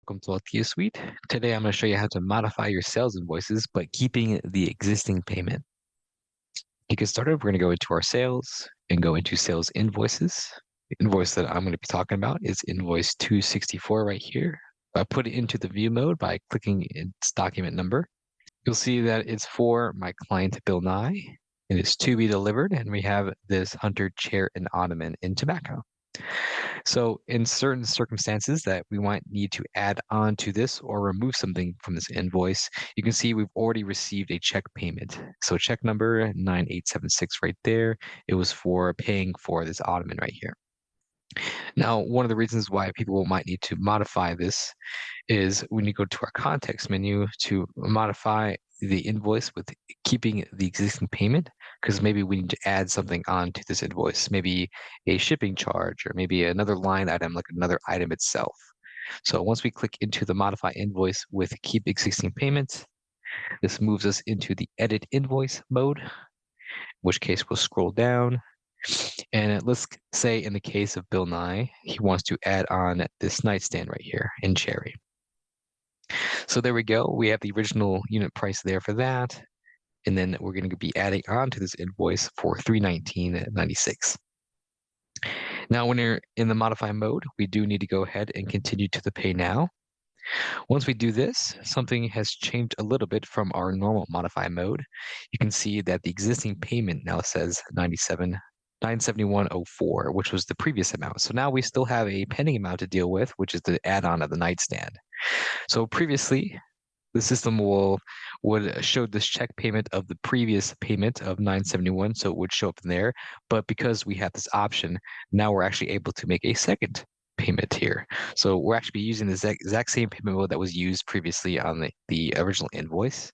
Welcome to AltheaSuite. Today I'm going to show you how to modify your sales invoices, but keeping the existing payment. To get started, we're going to go into our sales and go into sales invoices. The invoice that I'm going to be talking about is invoice 264 right here. I put it into the view mode by clicking its document number. You'll see that it's for my client Bill Nye. It is to be delivered, and we have this hunter chair and ottoman in tobacco. So in certain circumstances that we might need to add on to this or remove something from this invoice, you can see we've already received a check payment. So check number 9876 right there. It was for paying for this ottoman right here. Now, one of the reasons why people might need to modify this is when you go to our context menu to modify the invoice with keeping the existing payment, because maybe we need to add something on to this invoice, maybe a shipping charge or maybe another line item like another item itself. So once we click into the modify invoice with keep existing payment, this moves us into the edit invoice mode, in which case we'll scroll down. And let's say in the case of Bill Nye, he wants to add on this nightstand right here in cherry. So there we go. We have the original unit price there for that. And then we're going to be adding on to this invoice for $319.96. Now, when you're in the modify mode, we do need to go ahead and continue to the pay now. Once we do this, something has changed a little bit from our normal modify mode. You can see that the existing payment now says 971.04, which was the previous amount. So now we still have a pending amount to deal with, which is the add-on of the nightstand. So previously, the system would show this check payment of the previous payment of 971, so it would show up in there. But because we have this option, now we're actually able to make a second payment here. So we're actually using the exact same payment mode that was used previously on the original invoice.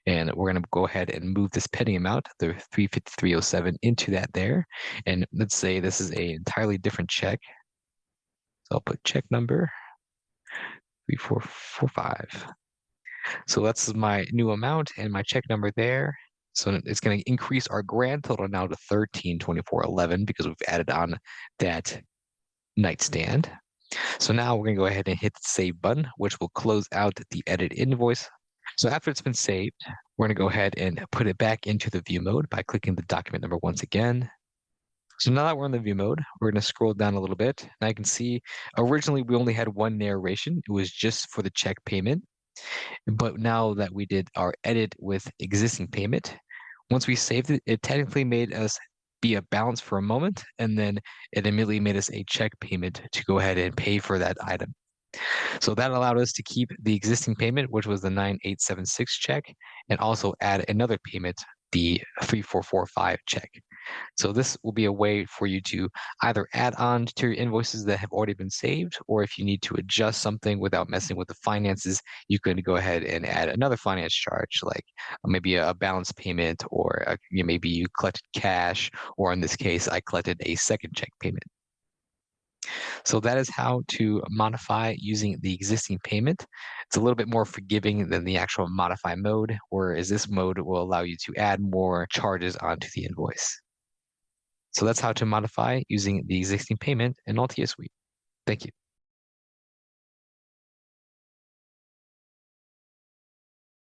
And we're going to go ahead and move this pending amount, the 353.07, into that there. And let's say this is an entirely different check. So I'll put check number 3445. So that's my new amount and my check number there. So it's going to increase our grand total now to 1324.11 because we've added on that nightstand. So now we're going to go ahead and hit the save button, which will close out the edit invoice. So after it's been saved, we're going to go ahead and put it back into the view mode by clicking the document number once again. So now that we're in the view mode, we're going to scroll down a little bit. And I can see originally we only had one narration. It was just for the check payment. But now that we did our edit with existing payment, once we saved it, it technically made us be a balance for a moment, and then it immediately made us a check payment to go ahead and pay for that item. So that allowed us to keep the existing payment, which was the 9876 check, and also add another payment, the 3445 check. So this will be a way for you to either add on to your invoices that have already been saved, or if you need to adjust something without messing with the finances, you can go ahead and add another finance charge, like maybe a balance payment, or maybe you collected cash, or in this case, I collected a second check payment. So that is how to modify using the existing payment. It's a little bit more forgiving than the actual modify mode, whereas this mode will allow you to add more charges onto the invoice. So that's how to modify using the existing payment in AltheaSuite. Thank you.